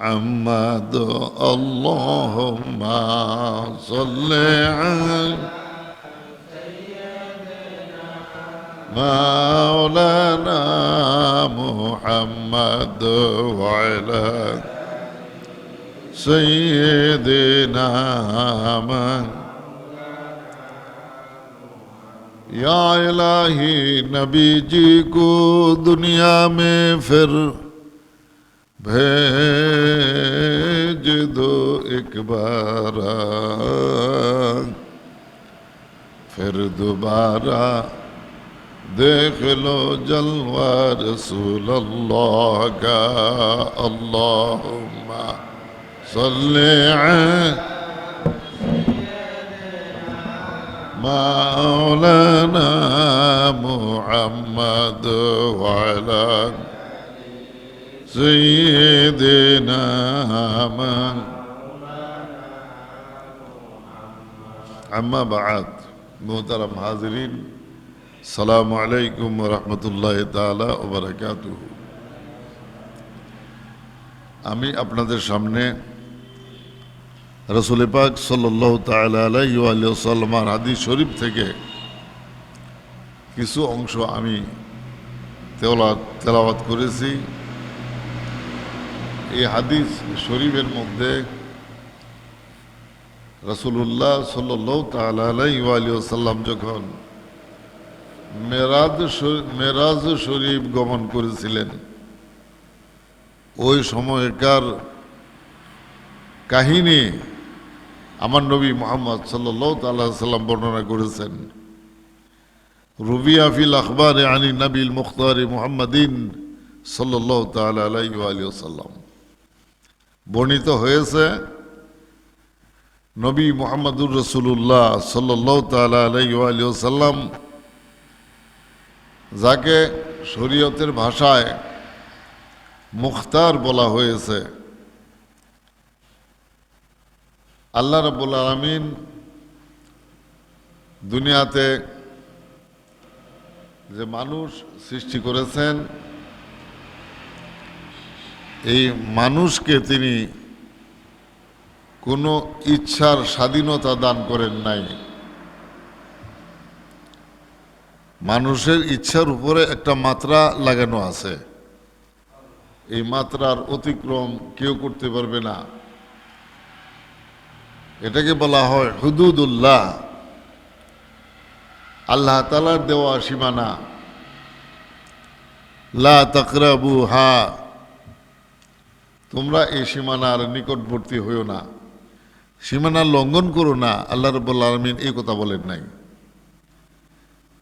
محمد اللهم صل على مولانا محمد وعلى سيدنا من या इलाही नबी जी को दुनिया में फिर भेज दो एक बार फिर दोबारा देख लो जलवा रसूल अल्लाह का अल्लाहुम्मा सल्ली अलैहि मौलाना मुहम्मद वाला सय्यिदना अम्मा बाद मोहतरम हाज़रीन अस्सलामु अलैकुम व रहमतुल्लाहि ताला व बरकातुहू। আমি আপনাদের সামনে रसूल पाक सल्लल्लाहु ताआला अलैहि वसल्लम हादीस शरीफ থেকে কিছু অংশ আমি তেলাওয়াত করেছি। এই হাদিস শরীফের মধ্যে রাসূলুল্লাহ সাল্লাল্লাহু তাআলা আলাইহি ওয়াসাল্লাম যখন মেরাজ শরীফ গমন করেছিলেন ওই সময়কার কাহিনী আমার নবী মুহাম্মদ সাল্লাল্লাহু তাআলা সাল্লাম বর্ণনা করেছেন। রুবিয়া ফিল আখবার আনি নবীল মুখতার মুহাম্মাদিন সাল্লাল্লাহু তাআলা আলাইহি ওয়াসাল্লাম বর্ণিত হয়েছে নবী মুহাম্মদুর রাসূলুল্লাহ সাল্লাল্লাহু তাআলা আলাইহি ওয়াসাল্লাম যাকে শরীয়তের ভাষায় মুখতার বলা হয়েছে, আল্লাহ রাব্বুল আলামিন দুনিয়াতে যে মানুষ সৃষ্টি করেছেন এই মানুষকে তিনি কোনো ইচ্ছার স্বাধীনতা দান করেন নাই। মানুষের ইচ্ছার উপরে একটা মাত্রা লাগানো আছে, এই মাত্রার অতিক্রম কেউ করতে পারবে না। এটাকে বলা হয় হুদুদুল্লাহ, আল্লাহ তাআলার দেওয়া সীমানা। লা তাকরাবুহা, তোমরা এই সীমানার নিকটবর্তী হইও না, সীমানা লঙ্ঘন করো না। আল্লাহ রাব্বুল আলামিন এই কথা বলেন নাই।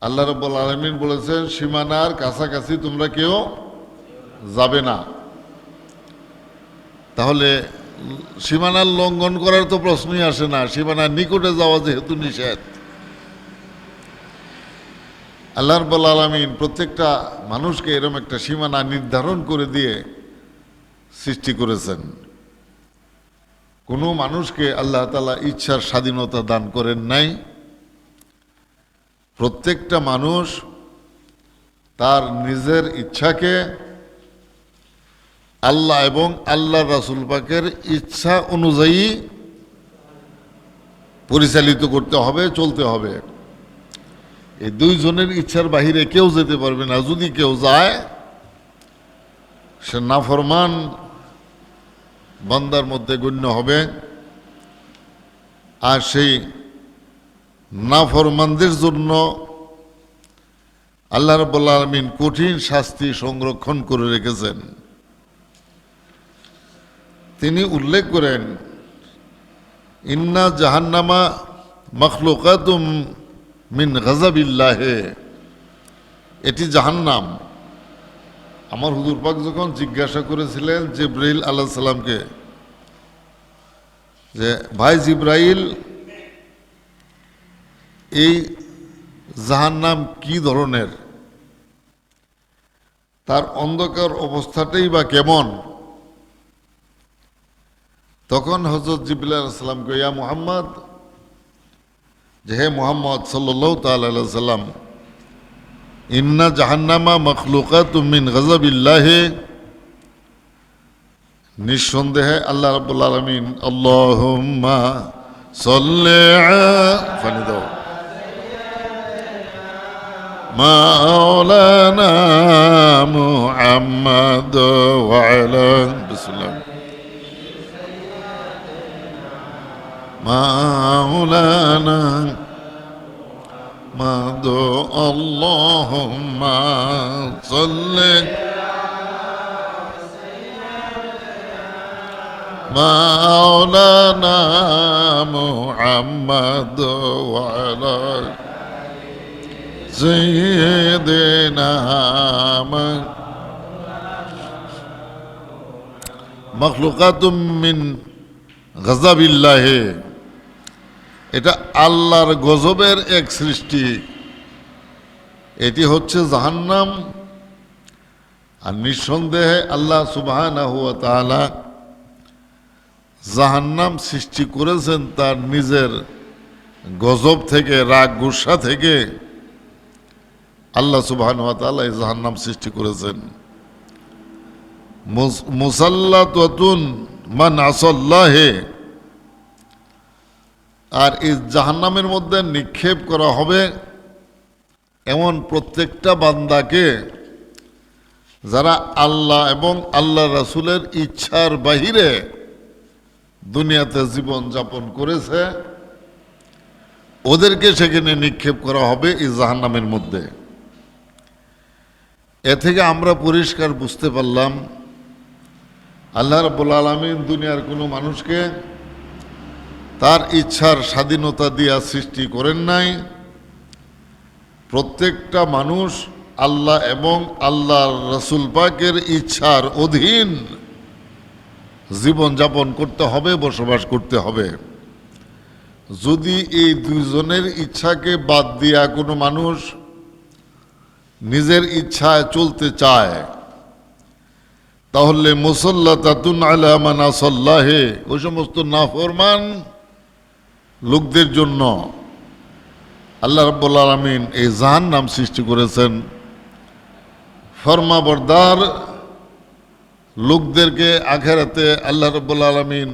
আল্লাহ রাব্বুল আলামিন বলেছেন সীমানার কাছাকাছি তোমরা কেউ যাবে না। তাহলে সীমানার লঙ্ঘন করার তো প্রশ্নই আসে না, সীমানার নিকটে যাওয়া যেহেতু নিষেধ। আল্লাহ রাব্বুল আলামিন প্রত্যেকটা মানুষকে এরকম একটা সীমানা নির্ধারণ করে দিয়ে সৃষ্টি করেছেন। কোনো মানুষকে আল্লাহ তাআলা ইচ্ছার স্বাধীনতা দান করেন নাই। প্রত্যেকটা মানুষ তার নিজের ইচ্ছাকে আল্লাহ এবং আল্লাহ রাসূল পাকের ইচ্ছা অনুযায়ী পরিচালিত করতে হবে, চলতে হবে। এই দুইজনের ইচ্ছার বাহিরে কেউ যেতে পারবে না। যদি কেউ যায় সে নাফরমান বান্দার মধ্যে গণ্য হবে, আর সেই নাফরমানদের জন্য আল্লাহ রাব্বুল আলামিন কঠিন শাস্তি সংরক্ষণ করে রেখেছেন। তিনি উল্লেখ করেন ইন্না জাহান্নামা মখলুকাতুম মিন গাযাবিল্লাহি, এটি জাহান্নাম। আমার হুজুর পাক যখন জিজ্ঞাসা করেছিলেন জিবরাইল আলাইহিস সালামকে যে ভাই জিবরাইল এই জাহান্নাম কি ধরনের, তার অন্ধকার অবস্থাটাই বা কেমন, তখন হযরত জিবরাইল আলাইহিস সালামকে ইয়া মুহাম্মদ, যে হে মুহাম্মদ সাল্লাল্লাহু তাআলা আলাইহি সাল্লাম, ইন্না জাহান্নামা মখলুকাতুম মিন গাযাবিল্লাহি, নিঃসন্দেহে আল্লাহ রাব্বুল আলামিন আল্লাহুম্মা সাল্লি ফানি দাও মাওলানা মুহাম্মদ ওয়া আলা বিসমিল্লাহ মাওলানা মাদু আল্লাহুম্মা সাল্লি মাওলানা মুহাম্মদ ওয়া আলা সাইয়্যিদিনা মাখলুকাতুম মিন গযবিল্লাহ, এটা আল্লাহর গজবের এক সৃষ্টি। এটি হচ্ছে জাহান্নাম। আর নিঃসন্দেহে আল্লাহ সুবহানাহু ওয়া তাআলা জাহান্নাম সৃষ্টি করেছেন তার নিজের গজব থেকে, রাগ গুসা থেকে। আল্লাহ সুবহানাহু ওয়া তাআলা এই জাহান্নাম সৃষ্টি করেছেন। মুসাল্লাতুন মান আসাল্লাহে, আর এই জাহান্নামের মধ্যে নিক্ষেপ করা হবে এমন প্রত্যেকটা বান্দাকে যারা আল্লাহ এবং আল্লাহ রাসূলের ইচ্ছার বাহিরে দুনিয়াতে জীবন যাপন করেছে, ওদেরকে সেখানে নিক্ষেপ করা হবে এই জাহান্নামের মধ্যে। এ থেকে আমরা পরিষ্কার বুঝতে পারলাম আল্লাহ রাব্বুল আলামিন দুনিয়ার কোনো মানুষকে তার ইচ্ছার স্বাধীনতা দিয়া সৃষ্টি করেন নাই। প্রত্যেকটা মানুষ আল্লাহ এবং আল্লাহর রাসূল পাকের ইচ্ছার অধীন জীবন যাপন করতে হবে, বসবাস করতে হবে। যদি এই দুইজনের ইচ্ছাকে বাদ দিয়া কোনো মানুষ নিজের ইচ্ছায় চলতে চায়, তাহলে মুসাল্লাতাতুন আলা মান আসাল্লাহে, ওই সমস্ত নাফরমান লোকদের জন্য আল্লাহ রাব্বুল আলামিন এই জাহান্নাম সৃষ্টি করেছেন। ফরমাবরদার লোকদেরকে আখিরাতে আল্লাহ রাব্বুল আলামিন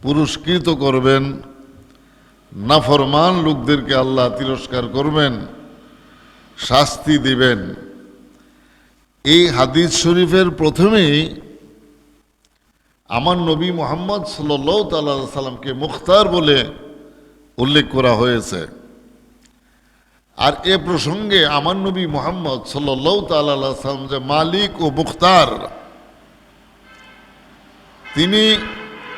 পুরস্কৃত করবেন, নাফরমান লোকদেরকে আল্লাহ তিরস্কার করবেন, শাস্তি দিবেন। এই হাদিস শরীফের প্রথমেই আমার নবী মুহাম্মদ সাল্লাল্লাহু তাআলা আলাইহি সাল্লামকে মুখতার বলে উল্লেখ করা হয়েছে। আর এ প্রসঙ্গে আমার নবী মুহাম্মদ সাল্লাল্লাহু তাআলা আলাইহি সাল্লাম যে মালিক ও মুখতার, তিনি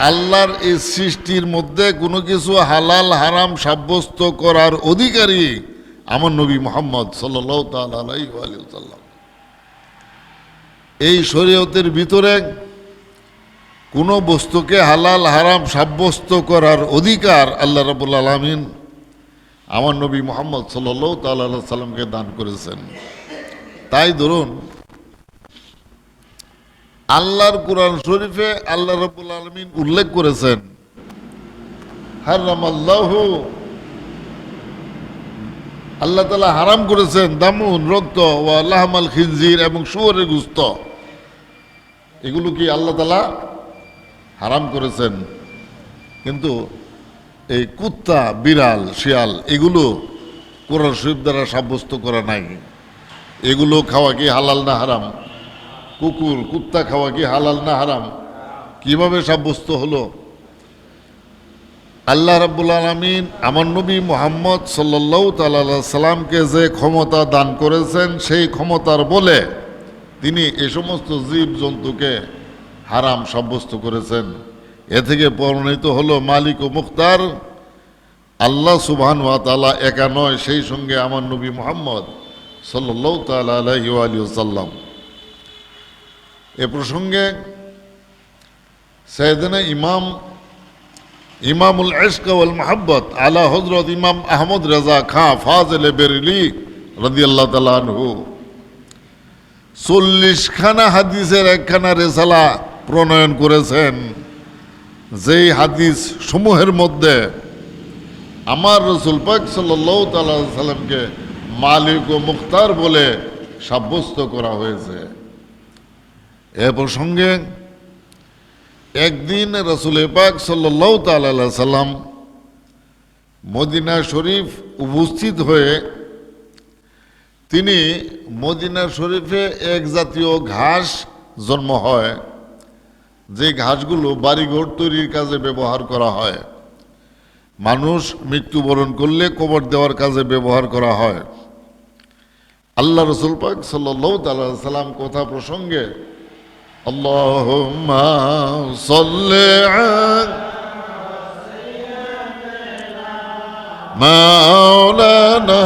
আল্লাহর এই সৃষ্টির মধ্যে কোনো কিছু হালাল হারাম সাব্যস্ত করার অধিকারী আমার নবী মুহাম্মদ সাল্লাল্লাহু তাআলা আলাইহি ওয়া সাল্লাম। এই শরীয়তের ভিতরে কোনো বস্তুকে হালাল হারাম সাব্যস্ত করার অধিকার আল্লাহ রাব্বুল আলামিন আমার নবী মুহাম্মদ সাল্লাল্লাহু তাআলা আলাইহি সাল্লামকে দান করেছেন। তাই ধরুন, আল্লাহর কোরআন শরীফে আল্লাহ রাব্বুল আলামিন উল্লেখ করেছেন, হারামাল্লাহু, আল্লাহ তাআলা হারাম করেছেন দামুন, রক্ত, ওয়া লাহমাল খিনজির, এবং শুয়োরের গোশত। এগুলো কি আল্লাহ তাআলা হারাম করেছেন। কিন্তু এই কুত্তা, বিড়াল, শিয়াল এগুলো কোরআন শরীফ দ্বারা সাব্যস্ত করা নাই। এগুলো খাওয়া কি হালাল না হারাম? কুকুর, কুত্তা খাওয়া কি হালাল না হারাম? কিভাবে সাব্যস্ত হলো? আল্লাহ রাব্বুল আলামিন আমার নবী মুহাম্মদ সাল্লাল্লাহু তাআলা আলাইহি সাল্লামকে যে ক্ষমতা দান করেছেন, সেই ক্ষমতার বলে তিনি এই সমস্ত জীব জন্তুকে হারাম সাব্যস্ত করেছেন। এ থেকে প্রমাণিত হলো মালিক ও মুখতার আল্লাহ সুবহানাহু ওয়া তাআলা একা নয়, সেই সঙ্গে আমার নবী মুহাম্মদ সাল্লাল্লাহু তাআলা আলাইহি ওয়া সাল্লাম। এ প্রসঙ্গে সাইয়েদনা ইমামুল ইশক ওয়াল মুহাব্বত আলা হযরত ইমাম আহমদ রাজা খাঁ ফাজিল বেরেলি রাদিয়াল্লাহু তাআলা আনহু 40 খানা হাদিসের একখানা রিসালা প্রণয়ন করেছেন, যেই হাদিস সমূহের মধ্যে আমার রাসূল পাক সাল্লাল্লাহু তাআলা আলাইহি সাল্লামকে মালিক ও মুখতার বলে সাব্যস্ত করা হয়েছে। এ প্রসঙ্গে একদিন রাসূল পাক সাল্লাল্লাহু তাআলা আলাইহি সাল্লাম মদিনা শরীফ উপস্থিত হয়ে তিনি মদিনা শরীফে এক জাতীয় ঘাস জন্ম হয়, যে ঘাসগুলো বাড়িঘর তৈরির কাজে ব্যবহার করা হয়, মানুষ মৃত্যুবরণ করলে কবর দেওয়ার কাজে ব্যবহার করা হয়। আল্লাহ রাসূল পাক সাল্লাল্লাহু তাআলা আলাইহি সাল্লাম কথা প্রসঙ্গে আল্লাহুম্মা সাল্লি আলা মাওলানা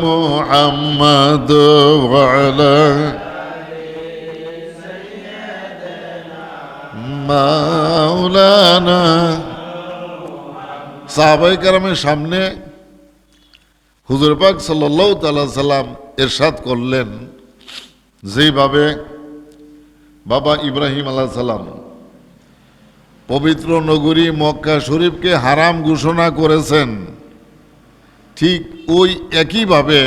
মুহাম্মদ ওয়া আলা মাওলানা। সাহাবায়ে কেরামের সামনে হুজুর পাক সাল্লাল্লাহু তাআলা সাল্লাম ইরশাদ করলেন, যেভাবে বাবা ইব্রাহিম আলাইহিস সালাম পবিত্র নগরী মক্কা শরীফকে হারাম ঘোষণা করেছেন, ঠিক ওই একইভাবে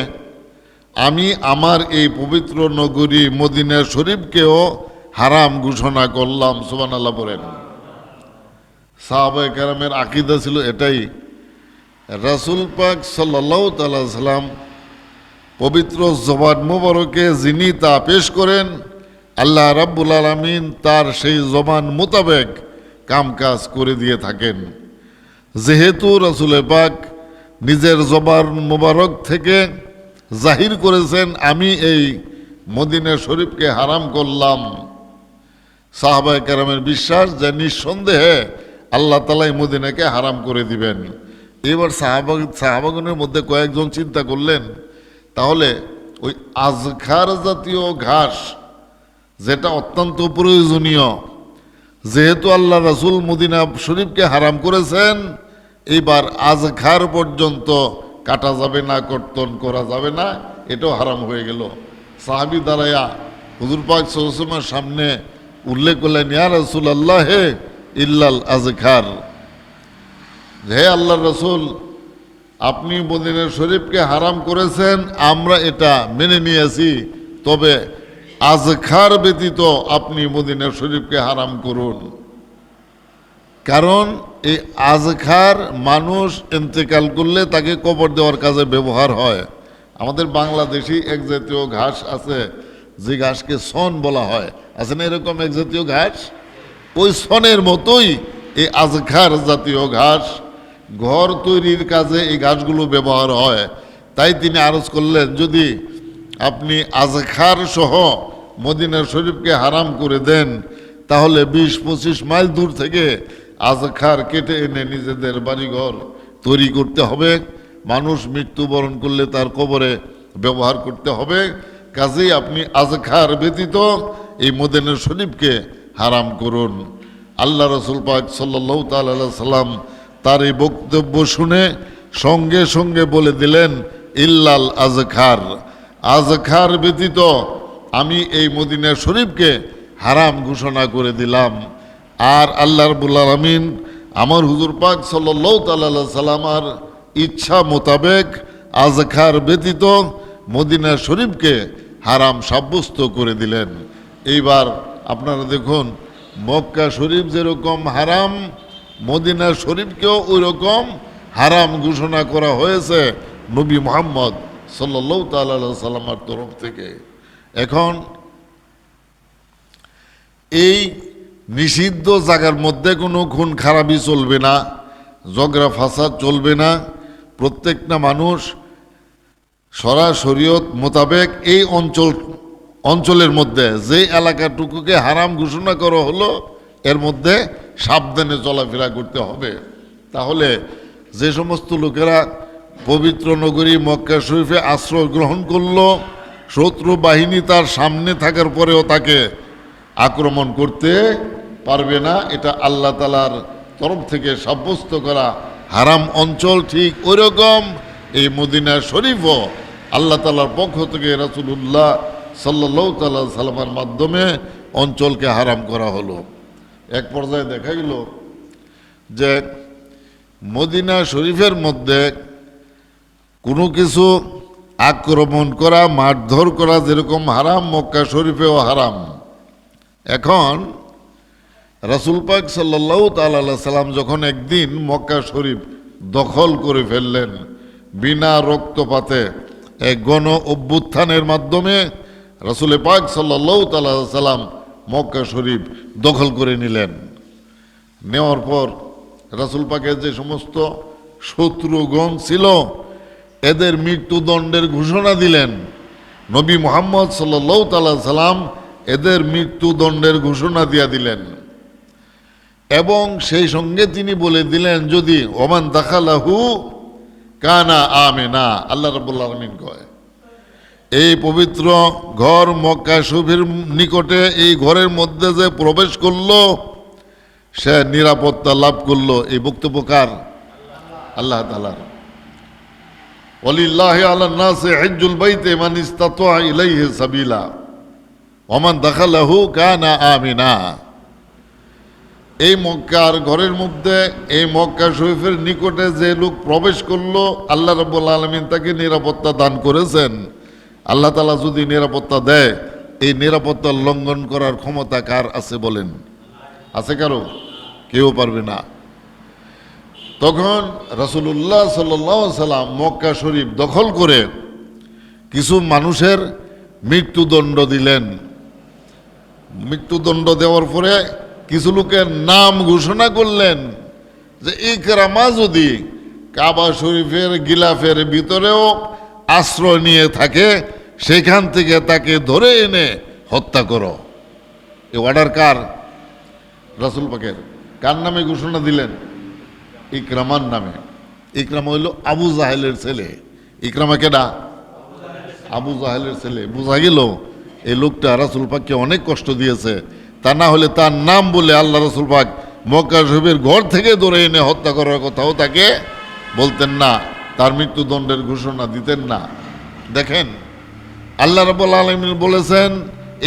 আমি আমার এই পবিত্র নগরী মদিনা শরীফকেও হারাম ঘোষণা করলাম। সুবহানাল্লাহ বলেন। সাহাবায়ে কেরামের আকীদা ছিল এটাই, রাসূল পাক সাল্লাল্লাহু তাআলা সাল্লাম পবিত্র জবান মোবারকে যিনি তা পেশ করেন, আল্লাহ রাব্বুল আলামিন তার সেই জবান মোতাবেক কামকাজ করে দিয়ে থাকেন। যেহেতু রাসূল পাক নিজের জবান মোবারক থেকে জাহির করেছেন আমি এই মদিনা শরীফকে হারাম করলাম, সাহাবায়ে কেরামের বিশ্বাস যে নিঃসন্দেহে আল্লাহ তাআলা এই মদিনাকে হারাম করে দিবেন। এবার সাহাবাগণের মধ্যে কয়েকজন চিন্তা করলেন, তাহলে ওই আজখার জাতীয় ঘাস যেটা অত্যন্ত প্রয়োজনীয়, যেহেতু আল্লাহ রাসূল মদিনা শরীফকে হারাম করেছেন, এইবার আজখার পর্যন্ত কাটা যাবে না, কর্তন করা যাবে না, এটাও হারাম হয়ে গেল। সাহাবী দাঁড়ায়া হুজুর পাক সাল্লাল্লাহু আলাইহি ওয়াসাল্লামের সামনে উল্লেখ করলেন, ইয়া রাসূলুল্লাহ হে ইল্লাল আজখার, হে আল্লাহর রাসূল আপনি মদিনা শরীফকে হারাম করেছেন, আমরা এটা মেনে নিয়েছি, তবে আজখার ব্যতীত আপনি মদিনা শরীফকে হারাম করুন। কারণ এই আজখার মানুষ ইন্তেকাল করলে তাকে কবর দেওয়ার কাজে ব্যবহার হয়। আমাদের বাংলাদেশি এক জাতীয় ঘাস আছে, যে ঘাসকে সন বলা হয়, আছে না এরকম এক জাতীয় ঘাস? ওই সনের মতোই এই আজখার জাতীয় ঘাস, ঘর তৈরির কাজে এই ঘাসগুলো ব্যবহার হয়। তাই তিনি আরজ করলেন, যদি আপনি আজখার সহ মদিনা শরীফকে হারাম করে দেন, তাহলে 20-25 মাইল দূর থেকে আজখার কেটে এনে নিজেদের বাড়িঘর তৈরি করতে হবে, মানুষ মৃত্যুবরণ করলে তার কবরে ব্যবহার করতে হবে। কাজেই আপনি আজখার ব্যতীত এই মদিনা শরীফকে হারাম করুন। আল্লাহ রাসূল পাক সাল্লাল্লাহু তাআলা আলাইহি সাল্লাম তার এই বক্তব্য শুনে সঙ্গে সঙ্গে বলে দিলেন, ইল্লাল আজখার, আজখার ব্যতীত আমি এই মদিনা শরীফকে হারাম ঘোষণা করে দিলাম। আর আল্লাহ রাব্বুল আলামিন আমার হুজুর পাক সাল্লাল্লাহু তাআলা আলাইহি সাল্লামের ইচ্ছা মোতাবেক আজখার ব্যতীত মদিনা শরীফকে হারাম সাব্যস্ত করে দিলেন। এইবার আপনারা দেখুন, মক্কা শরীফ যেরকম হারাম, মদিনা শরীফকেও ওই রকম হারাম ঘোষণা করা হয়েছে নবী মুহাম্মদ সাল্লাল্লাহু তাআলা আলাইহি সাল্লামের তরফ থেকে। এখন এই নিষিদ্ধ জায়গার মধ্যে কোনো খুন খারাপি চলবে না, ঝগড়া ফাসাদ চলবে না। প্রত্যেকটা মানুষ শরীয়ত মোতাবেক এই অঞ্চলের মধ্যে যে এলাকাটুকুকে হারাম ঘোষণা করা হলো, এর মধ্যে সাবধানে চলাফেরা করতে হবে। তাহলে যে সমস্ত লোকেরা পবিত্র নগরী মক্কা শরীফে আশ্রয় গ্রহণ করলো, শত্রু বাহিনী তার সামনে থাকার পরেও তাকে আক্রমণ করতে পারবে না। এটা আল্লাহ তাআলার তরফ থেকে সাব্যস্ত করা হারাম অঞ্চল। ঠিক ওই রকম এই মদিনা শরীফও আল্লাহ তাআলার পক্ষ থেকে রাসূলুল্লাহ সাল্লাল্লাহু তাআলা সাল্লামের মাধ্যমে অঞ্চলকে হারাম করা হলো। এক পর্যায়ে দেখা গেল যে মদিনা শরীফের মধ্যে কোনো কিছু আক্রমণ করা, মারধর করা যেরকম হারাম, মক্কা শরীফেও হারাম। এখন রাসূল পাক সাল্লাল্লাহু তাআলা আলাইহি সাল্লাম যখন একদিন মক্কা শরীফ দখল করে ফেললেন বিনা রক্তপাতে, এক গণ অভ্যুত্থানের মাধ্যমে রাসূল পাক সাল্লাল্লাহু তাআলা আলাইহি সাল্লাম মক্কা শরীফ দখল করে নিলেন। নেওয়ার পর রাসূল পাকের যে সমস্ত শত্রুগণ ছিল এদের মৃত্যুদণ্ডের ঘোষণা দিলেন। নবী মুহাম্মদ সাল্লাল্লাহু তাআলা সাল্লাম এদের মৃত্যুদণ্ডের ঘোষণা দিয়া দিলেন এবং সেই সঙ্গে তিনি বলে দিলেন, যদি ওমান দাখালাহু কানা আমিনা। আল্লাহ রাব্বুল আলামিন কয়, এই পবিত্র ঘর মক্কা শরীফের নিকটে এই ঘরের মধ্যে যে প্রবেশ করলো সে নিরাপত্তা লাভ করলো। এই বক্তব্য কার? আল্লাহ তাআলার। ওয়ালিল্লাহি আলান নাসি হিজ্জুল বাইতি মান ইসতাতা ইলাইহি সাবিলা ওমান দাখালাহু কানা আমিনা। এই মক্কার ঘরের মধ্যে এই মক্কা শরীফের নিকটে যে লোক প্রবেশ করলো আল্লাহ রাব্বুল আলামিন তাকে নিরাপত্তা দান করেছেন। আল্লাহ তাআলা যদি নিরাপত্তা দেয়, এই নিরাপত্তা লঙ্ঘন করার ক্ষমতা কার আছে বলেন? আছে কারো? কেউ পারবে না। তখন রাসূলুল্লাহ সাল্লাল্লাহু আলাইহি সাল্লাম মক্কা শরীফ দখল করে কিছু মানুষের মৃত্যুদণ্ড দিলেন। মৃত্যুদণ্ড দেওয়ার পরে কিছু লোকের নাম ঘোষণা করলেন যে ইকরামা যদি কাবা শরীফের গিলাফের ভিতরেও আশ্রয় নিয়ে থাকে সেখান থেকে তাকে ধরে এনে হত্যা করো। এই অর্ডার কার? রাসূল পাকের। কার নামে ঘোষণা দিলেন? ইকরামার নামে। ইকরামা হইল আবু জাহেলের ছেলে। ইকরামা কেডা? আবু জাহেলের ছেলে। বোঝা গেল এই লোকটা রাসূল পাককে অনেক কষ্ট দিয়েছে। তা না হলে তার নাম বলে আল্লাহ রাসূল পাক মক্কা শরীফের ঘর থেকে ধরে এনে হত্যা করার কথাও তাকে বলতেন না, তার মৃত্যুদণ্ডের ঘোষণা দিতেন না। দেখেন আল্লাহ রাব্বুল আলামিন বলেছেন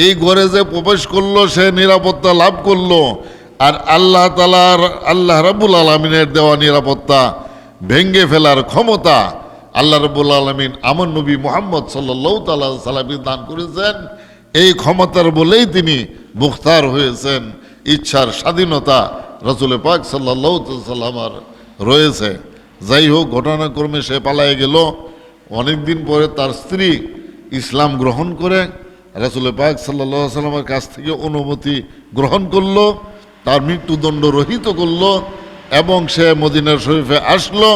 এই ঘরে যে প্রবেশ করলো সে নিরাপত্তা লাভ করলো, আর আল্লাহ তাআলার আল্লাহ রাব্বুল আলামিনের দেওয়া নিরাপত্তা ভেঙ্গে ফেলার ক্ষমতা আল্লাহ রাব্বুল আলামিন আমার নবী মুহাম্মদ সাল্লাল্লাহু তাআলা সাল্লামকে দান করেছেন। এই ক্ষমতার বলেই তিনি মুখতার হয়েছেন। ইচ্ছার স্বাধীনতা রাসূল পাক সাল্লাল্লাহু আলাইহি সাল্লামের রয়েছে। যাই হোক, ঘটনাক্রমে সে পালায়ে গেল। অনেকদিন পরে তার স্ত্রী ইসলাম গ্রহণ করে রাসূল পাক সাল্লাল্লাহু আলাইহি সাল্লামের কাছ থেকে অনুমতি গ্রহণ করলো, তার মৃত্যুদণ্ড রহিত করলো এবং সে মদিনা শরীফে আসলো।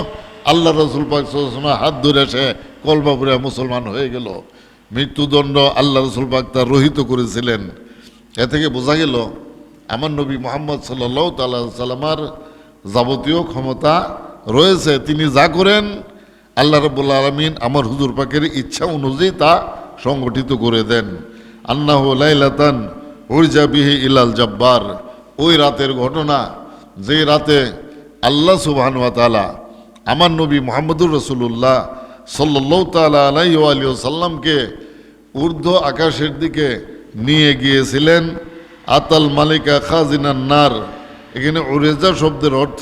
আল্লাহ রাসূল পাক সাল্লাল্লাহু আলাইহি ওয়াসাল্লামের হাত ধরে সে কলমা পড়ে মুসলমান হয়ে গেল। মৃত্যুদণ্ড আল্লাহ রাসূল পাক তার রহিত করেছিলেন। এ থেকে বোঝা গেল আমার নবী মুহাম্মদ সাল্লাল্লাহু তাআলা সাল্লামার যাবতীয় ক্ষমতা রয়েছে। তিনি যা করেন আল্লাহ রাব্বুল আলামিন আমার হুজুর পাকের ইচ্ছা অনুযায়ী তা সংগঠিত করে দেন। আন্নাহু লাইলাতান উরজা বিহি ইলাল জাব্বার। ওই রাতের ঘটনা, যে রাতে আল্লাহ সুবহানাহু ওয়া তাআলা আমার নবী মুহাম্মদুর রাসূলুল্লাহ সাল্লাল্লাহু তাআলা আলাইহি ওয়া সাল্লামকে ঊর্ধ্ব আকাশের দিকে নিয়ে গিয়েছিলেন। আতাল মালিকা খাজিনান নার। এখানে উরেজা শব্দের অর্থ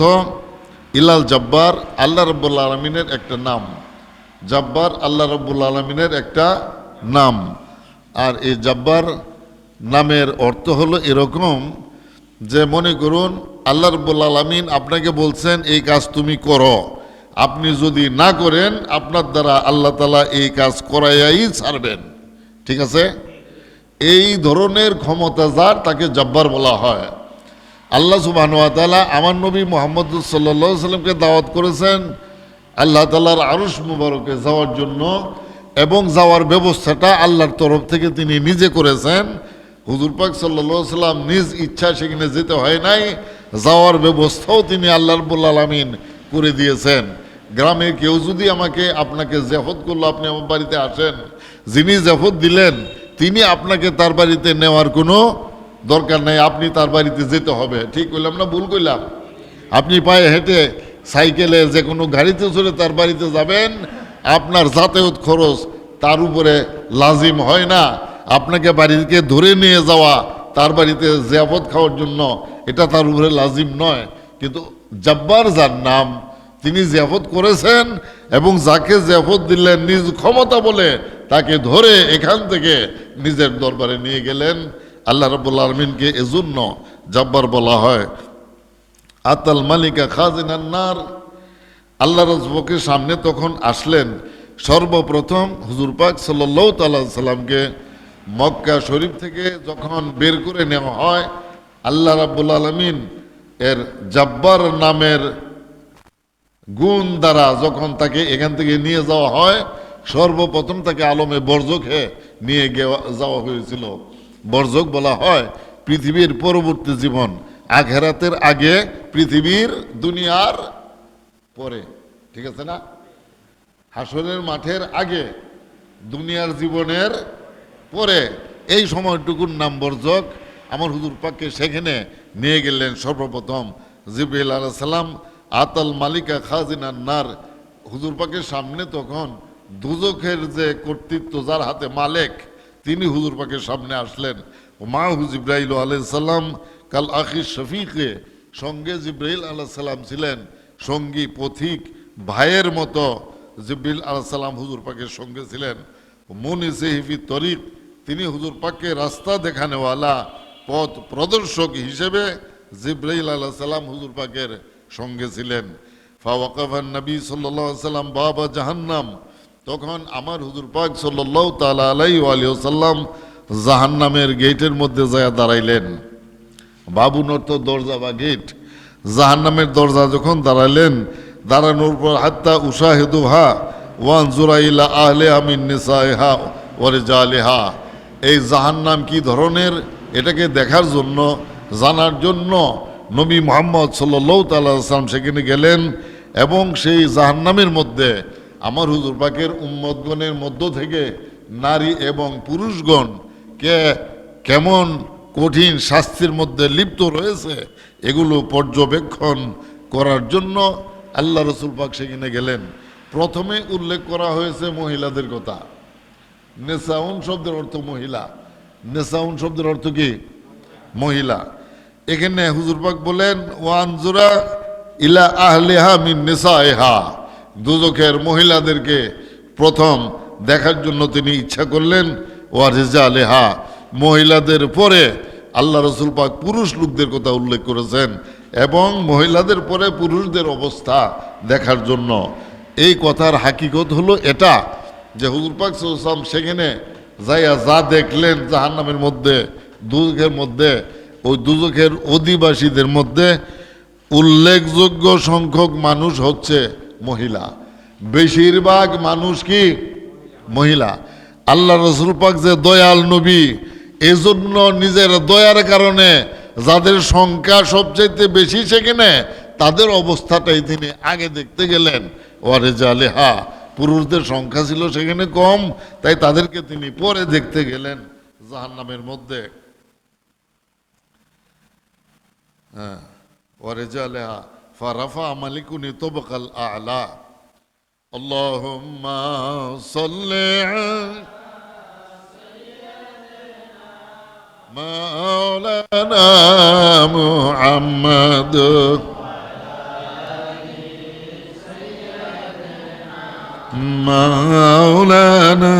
ইলাল জাব্বার, আল্লাহ রাব্বুল আলামিনের একটা নাম। জাব্বার আল্লাহ রাব্বুল আলামিনের একটা নাম। আর এই জাব্বার নামের অর্থ হলো এরকম যে, মনে করুন আল্লাহ রাব্বুল আলামিন আপনাকে বলছেন এই কাজ তুমি করো, আপনি যদি না করেন আপনার দ্বারা আল্লাহ তাআলা এই কাজ করাইয়াই ছাড়বেন। ঠিক আছে? এই ধরনের ক্ষমতা যার তাকে জব্বার বলা হয়। আল্লাহ সুবহানাহু ওয়া তাআলা আমার নবী মুহাম্মদ সাল্লাল্লাহু আলাইহি সাল্লামকে দাওয়াত করেছেন আল্লাহ তাআলার আরশ মুবারকে যাওয়ার জন্য, এবং যাওয়ার ব্যবস্থাটা আল্লাহর তরফ থেকে তিনি নিজে করেছেন। হুজুর পাক সাল্লাল্লাহু আলাইহি সাল্লাম নিজ ইচ্ছা সেখানে যেতে হয় নাই, যাওয়ার ব্যবস্থাও তিনি আল্লাহ রাব্বুল আলামিন করে দিয়েছেন। গ্রামে কেউ যদি আপনাকে জেফত করলো, আপনি আমার বাড়িতে আসেন, যিনি জেফত দিলেন তিনি আপনাকে তার বাড়িতে নেওয়ার কোনো দরকার নাই, আপনি তার বাড়িতে যেতে হবে। ঠিক করলাম না ভুল করলাম? আপনি পায়ে হেঁটে, সাইকেলে, যে কোনো গাড়িতে চড়ে তার বাড়িতে যাবেন, আপনার যাতায়াত খরচ তার উপরে লাজিম হয় না। আপনাকে বাড়িকে ধরে নিয়ে যাওয়া তার বাড়িতে জিয়াফত খাওয়ার জন্য এটা তার উপরে লাজিম নয়। কিন্তু জব্বার যার নাম, তিনি জিয়াফত করেছেন এবং যাকে জিয়াফত দিলেন নিজ ক্ষমতা বলে তাকে ধরে এখান থেকে নিজের দরবারে নিয়ে গেলেন। আল্লাহ রাব্বুল আলামিনকে এজন্য জব্বার বলা হয়। আতাল মালিকা খাজিনান নার, আল্লাহ রাসূলের সামনে তখন আসলেন সর্বপ্রথম হুজুর পাক সাল্লাল্লাহু তাআলা সাল্লামকে মক্কা শরীফ থেকে যখন বের করে নেওয়া হয়, আল্লাহ রাব্বুল আলামিন এর জব্বার নামের গুণ দ্বারা যখন তাকে এখান থেকে নিয়ে যাওয়া হয়, সর্বপ্রথম তাকে আলমে বরজখে নিয়ে যাওয়া হয়েছিল। বরজখ বলা হয় পৃথিবীর পরবর্তী জীবন, আখিরাতের আগে, পৃথিবীর দুনিয়ার পরে, ঠিক আছে না? হাসরের মাঠের আগে, দুনিয়ার জীবনের পরে, এই সময়টুকুর নাম বরজখ। আমার হুজুর পাককে সেখানে নিয়ে গেলেন সর্বপ্রথম জিবরাইল আলাইহিস সালাম। আতাল মালিকা খাজিনান নার, হুজুর পাকের সামনে তখন দুজখের যে কর্তৃত্ব, যার হাতে মালিক, তিনি হুজুর পাকের সামনে আসলেন। মা জিবরাইল আলাইহিস সালাম কাল আখি শফিকে, সঙ্গে জিবরাইল আলাইহিস সালাম ছিলেন সঙ্গী পথিক, ভাইয়ের মতো জিবরাইল আলাইহিস সালাম হুজুর পাকের সঙ্গে ছিলেন। মুনিসে হিফি তরিক, তিনি হুজুর পাককে রাস্তা দেখানেওয়ালা, পথ প্রদর্শক হিসেবে জিবরাইল আলাইহিস সালাম হুজুর পাকের সঙ্গে ছিলেন। ফাওয়াকাফান নবী সাল্লাল্লাহু আলাইহি সাল্লাম বাবা জাহান্নাম, তখন আমার হুজুর পাক সাল্লাল্লাহু তাআলা আলাইহি ওয়া সাল্লাম জাহান্নামের গেটের মধ্যে যায় দাঁড়াইলেন। বাবুন অর্থ দরজা বা গেট। জাহান্নামের দরজা যখন দাঁড়াইলেন, দাঁড়ানোর পর হাত্তা উশাহিদুহা ওয়ানজুরা ইলা আহলিহা মিন নিসাইহা ওয়া রিজালিহা, এই জাহান্নাম কি ধরনের, এটাকে দেখার জন্য, জানার জন্য নবী মুহাম্মদ সাল্লাল্লাহু তাআলা আলাইহি ওয়াসাল্লাম সেখানে গেলেন। এবং সেই জাহান্নামের মধ্যে আমার হুজুর পাকের উম্মতগণের মধ্য থেকে নারী এবং পুরুষগণ কেমন কঠিন শাস্তির মধ্যে লিপ্ত রয়েছে, এগুলো পর্যবেক্ষণ করার জন্য আল্লাহ রসুল পাক সেখানে গেলেন। প্রথমে উল্লেখ করা হয়েছে মহিলাদের কথা। নেসাউন শব্দের অর্থ মহিলা। নেসাউন শব্দের অর্থ কি? মহিলা। এখানে হুজুর পাক বলেন ওয়ানজুরা ইলা আহলিহা মিন নিসাইহা, দুজখের মহিলাদেরকে প্রথম দেখার জন্য তিনি ইচ্ছা করলেন। ওয়া রিজালিহা, মহিলাদের পরে আল্লাহ রসুল পাক পুরুষ লোকদের কথা উল্লেখ করেছেন, এবং মহিলাদের পরে পুরুষদের অবস্থা দেখার জন্য। এই কথার হাকিকত হলো এটা যে হুজুর পাক সাল্লাল্লাহু আলাইহি ওয়াসাল্লাম সেখানে যাইয়া যা দেখলেন জাহান্নামের মধ্যে, দুজখের মধ্যে, ওই দুজখের অধিবাসীদের মধ্যে উল্লেখযোগ্য সংখ্যক মানুষ হচ্ছে মহিলা। বেশিরভাগ মানুষ কি মহিলা। আল্লাহ রসুল পাক যে দয়াল নবী, এজন্য নিজের দয়ার কারণে যাদের সংখ্যা সবচাইতে বেশি সেখানে, তাদের অবস্থাটাই তিনি আগে দেখতে গেলেন। ওয়ারেজালেহা, পুরুষদের সংখ্যা ছিল সেখানে কম, তাই তাদেরকে তিনি পরে দেখতে গেলেন জাহান্নামের মধ্যে। হ্যাঁ, ওয়ারেজালেহা ফারাফা মালিকুনি তবকাল আলা। আল্লাহুম্মা সাল্লি মাওলানা মুহাম্মদ মাওলানা।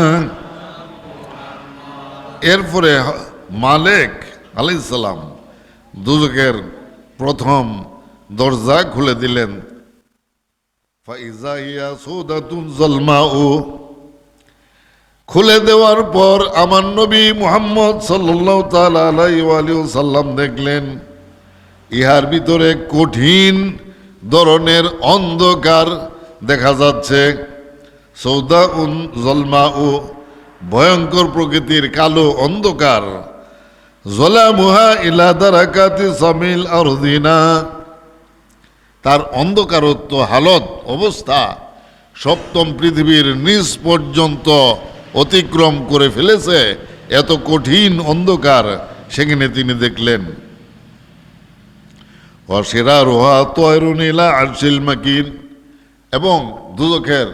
এরপরে মালিক আলাইহিস সালাম দুজখের প্রথম দরজা খুলে দিলেন। ফাইজা হিয়া সৌদাতুন জালমাউ, খুলে দেওয়ার পর আমার নবী মুহাম্মদ সাল্লাল্লাহু তাআলা আলাইহি ওয়া সাল্লাম দেখলেন ইহার ভিতরে কঠিন ধরনের অন্ধকার দেখা যাচ্ছে। সৌদাউন জালমাউ, ভয়ঙ্কর প্রকৃতির কালো অন্ধকার। জলামুহা ইলা দারাকাতি সামিল আরদিনা, তার অন্ধকারত্ব হালত অবস্থা সপ্তম পৃথিবীর নিচ পর্যন্ত অতিক্রম করে ফেলেছে। এত কঠিন অন্ধকার সেখানে তিনি দেখলেন। ওয়াশিরারুহা তায়রুন ইলা আরশিল মাকিন, এবং দুজখের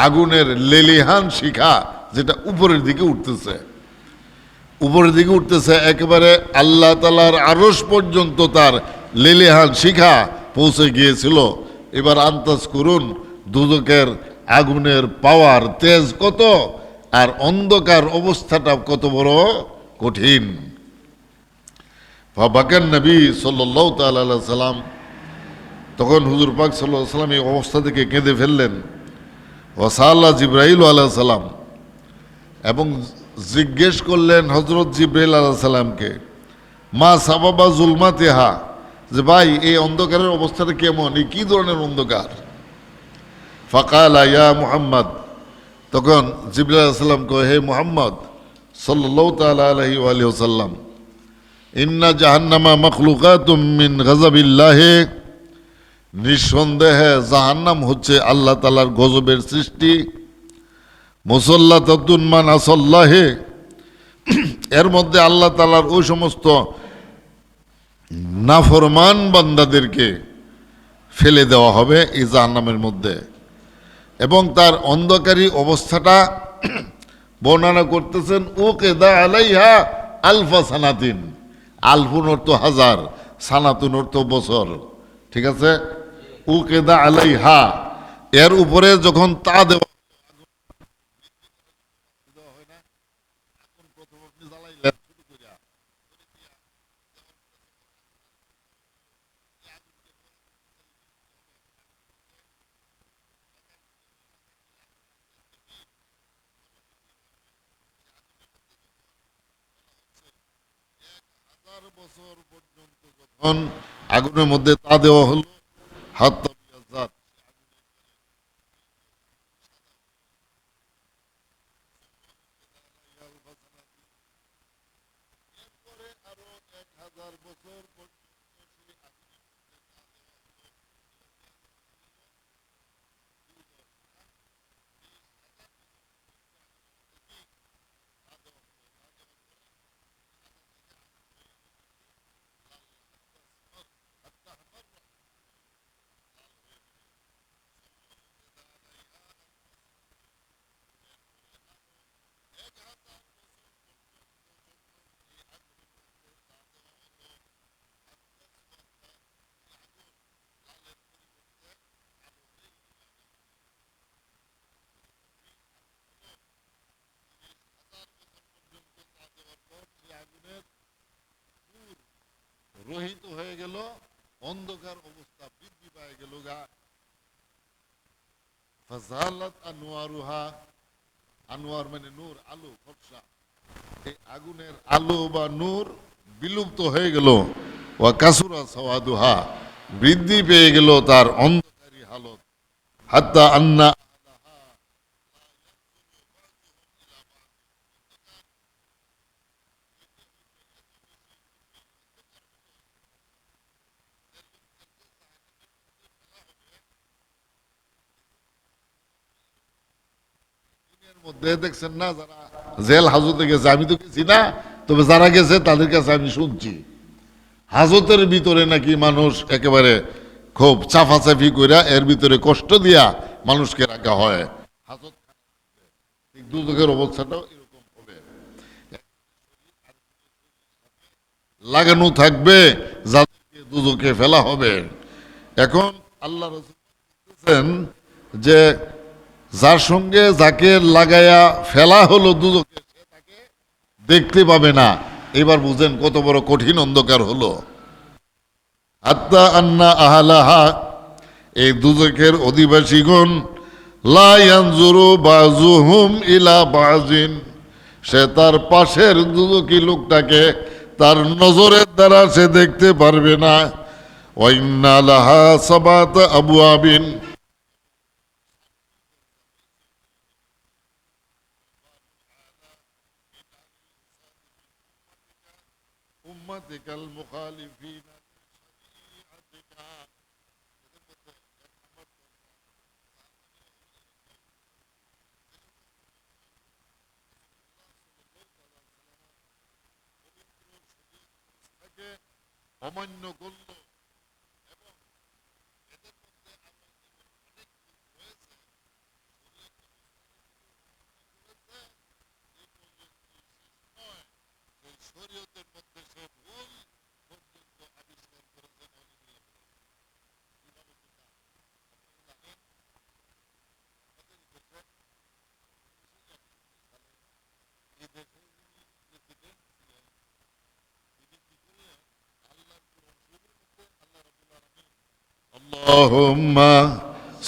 আগুনের লেলিহান শিখা যেটা উপরের দিকে উঠতেছে, উপরের দিকে উঠতেছে, একেবারে আল্লাহ তাআলার আরশ পর্যন্ত তার লেলিহান শিখা পৌঁছে গিয়েছিল। এবার আন্দাজ করুন দুজখের আগুনের পাওয়ার, তেজ কত, আর অন্ধকার অবস্থাটা কত বড় কঠিন। ফাবাকান নবী সাল্লাল্লাহু তাআলা আলাইহি সাল্লাম, তখন হুজুর পাক সাল্লাল্লাহু আলাইহি সাল্লাম এই অবস্থা থেকে কেঁদে ফেললেন। ওয়াসাল্লাহ জিব্রাইল আলাইহিস সালাম, এবং জিজ্ঞেস করলেন হযরত জিব্রাইল আলাইহিস সালামকে, মা সাবাবা জুলমাতিহা, যে ভাই এই অন্ধকারের অবস্থাটা কেমন, এই কী ধরনের অন্ধকার? ফাকালা ইয়া মুহাম্মদ, তখন জিবরাইল আলাইহিস সালাম কয়, হে মুহাম্মদ সাল্লাল্লাহু তাআলা আলাইহি ওয়া আলিহি ওয়াসাল্লাম, ইন্না জাহান্নামা মাখলুকাতুম মিন গাযাবিল্লাহি, নিঃসন্দেহে জাহান্নাম হচ্ছে আল্লাহ তাআলার গজবের সৃষ্টি। মুসাল্লাতাতুন মান আসাল্লাহি, এর মধ্যে আল্লাহ তাআলার ওই সমস্ত নাফরমান বান্দাদেরকে ফেলে দেওয়া হবে এই জাহান্নামের মধ্যে। এবং তার অন্ধকারী অবস্থাটা বর্ণনা করতেছেন, ও কেদা আলাইহা আলফা সানাতিন, আলফুন অর্থ হাজার, সানাতুন অর্থ বছর, ঠিক আছে? ও কেদা আলাইহা, এর উপরে যখন তা দেওয়া বছর পর্যন্ত যখন আগুনের মধ্যে তা দেওয়া হলো, হাত আরো 1000 বছর রহিত হয়ে গেল, অন্ধকার অবস্থা বৃদ্ধি পায় গেল গা। ফাজালাত আনওয়ারুহা, আনোয়ার মানে নূর, আলো, ফর্সা, এই আগুনের আলো বা নূর বিলুপ্ত হয়ে গেল। ওয়া কাসুরা সাওয়াদুহা, বৃদ্ধি পেয়ে গেল তার অন্ধকারী হালত। হাত্তা আন্না, মধ্যে দেখছেন না যারা জেল হাজতে গেছে, আমি তো গেছি না, তবে যারা গেছে তাদের কাছে আমি শুনছি, হাজতের ভিতরে নাকি মানুষ একেবারে খুব চাফাচাফি কইরা এর ভিতরে কষ্ট দিয়া মানুষকে রাখা হয়। হাজত দুদকের অবস্থাটাও এরকম হবে, লাগানো থাকবে, যাদেরকে দুদকে ফেলা হবে। এখন আল্লাহ রাসূল বলতেছেন যে যার সঙ্গে যাকে লাগায়া ফেলা হলো দুদকে, সে তাকে দেখতে পাবে না। এবার বুঝেন কত বড় কঠিন অন্ধকার হলো। হাত্তা আন্না আহলাহা, এই দুজকের অধিবাসীগণ, লা ইয়ানজুরু বাযুহুম ইলা বাযিন, সে তার পাশের দুজকি লোকটাকে তার নজরের দ্বারা সে দেখতে পারবে না। ওয়া ইন্না লাহা সাবাতা আবওয়াবিন, উম্মাতিকাল মুখালিফিন শরীআতিকা, তাকে অমান্য করল। এবং এদের মধ্যে আরো অনেক লোক রয়েছে, এই পর্যন্ত শেষ নয়, সেই শরীয়তের মধ্যে সে ভুল পর্যন্ত আবিষ্কার করেছেন। কিভাবে সেটা আপনারা জানেন? আমাদের দেশে 1961 সালে এই দেশের যিনি প্রেসিডেন্ট ছিলেন, তিনি কি করলেন, আল্লাহুম্মা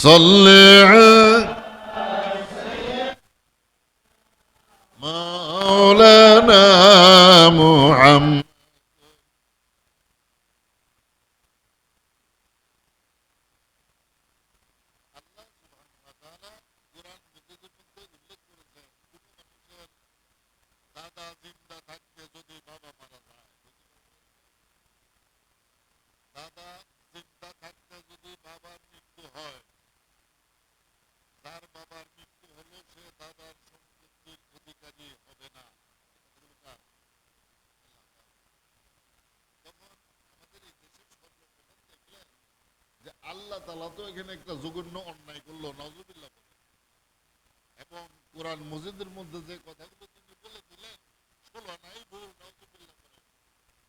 সাল্লি আলা মাওলানা মুহাম্মদ। দাদা জিন্দা থাকতে যদি বাবা মারা যায়, দাদা জিন্দা থাকতে যদি বাবার মৃত্যু হয়, তার বাবার মৃত্যু হলো সে দাদার সম্পত্তির অধিকারী হবে না। তখন আমাদের এই দেশের সর্বপ্রথম দেখলেন যে আল্লাহ তাআলা তো এখানে একটা জঘন্য অন্যায় করলো, নাউজুবিল্লাহ বলে। এবং কোরআন মজিদের মধ্যে যে কথাগুলো তিনি বলে দিলেন, ষোলো নাই ভুল, নাউজুবিল্লাহ বলে।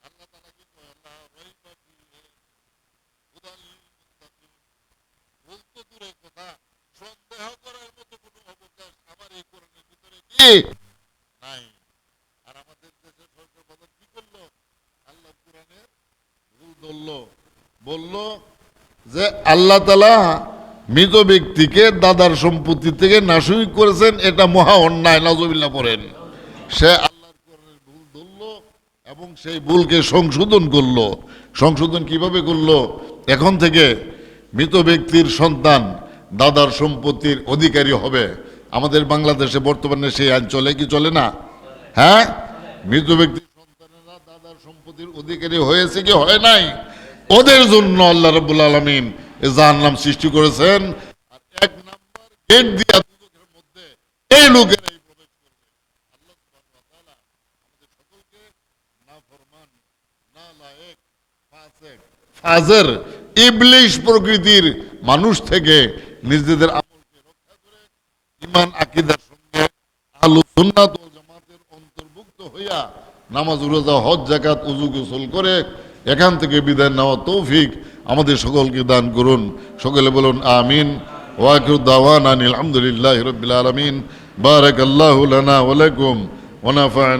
আল্লাহ তাআলা কি কয়, আল্লাহ রাইবা ফিহি হুদাল লিল মুত্তাকিন। ভুল তো দূরের কথা, সন্দেহ করার মতো কোনো অবকাশ আমার এই কোরআনের ভিতরে কি নাই। আর আমাদের দেশের সরকার কি করলো, আল্লাহ কোরআনের ভুল ধরলো, বলল যে আল্লাহ তাআলা মৃত ব্যক্তিকে দাদার সম্পত্তি থেকে নাশই করেছেন, এটা মহা অন্যায়, নাউজুবিল্লাহ পড়েন। সে আল্লাহর কোরআনের ভুল ধরলো এবং সেই ভুলকে সংশোধন করলো। সংশোধন কিভাবে করলো, এখন থেকে মৃত ব্যক্তির সন্তান দাদার সম্পত্তির অধিকারী হবে। আমাদের বাংলাদেশে বর্তমানে সেই আইন চলে কি চলে না? হ্যাঁ, মৃত ব্যক্তির সন্তানেরা দাদার সম্পত্তির অধিকারী হয়েছে কি হয় নাই? ওদের জন্য আল্লাহ রাব্বুল আলামিন এই জাহান্নাম সৃষ্টি করেছেন। আর এক নাম্বার গেট দিয়া দুজকের মধ্যে এই লোকেরাই প্রবেশ করবে। আল্লাহ সুবহানাহু ওয়া তাআলা আমাদের সকলকে নাফরমান, নালায়েক, ফাসিক, ফাজের, ইবলিশ প্রকৃতির মানুষ থেকে নিজেদের আমলকে রক্ষা করে ঈমান আকীদার সঙ্গে আহলুস সুন্নাত ওয়াল জামাতের অন্তর্ভুক্ত হইয়া নামাজ, রোজা, হজ, যাকাত, ওযু গোসল করে এখান থেকে বিদায় নেওয়া তৌফিক আমাদের সকলকে দান করুন। সকলে বলুন আমিন। ওয়া আখিরু দাওয়ানা আলহামদুলিল্লাহি রাব্বিল আলামিন। বারাকাল্লাহু লানা ওয়া লাকুম ওয়া নাফা'না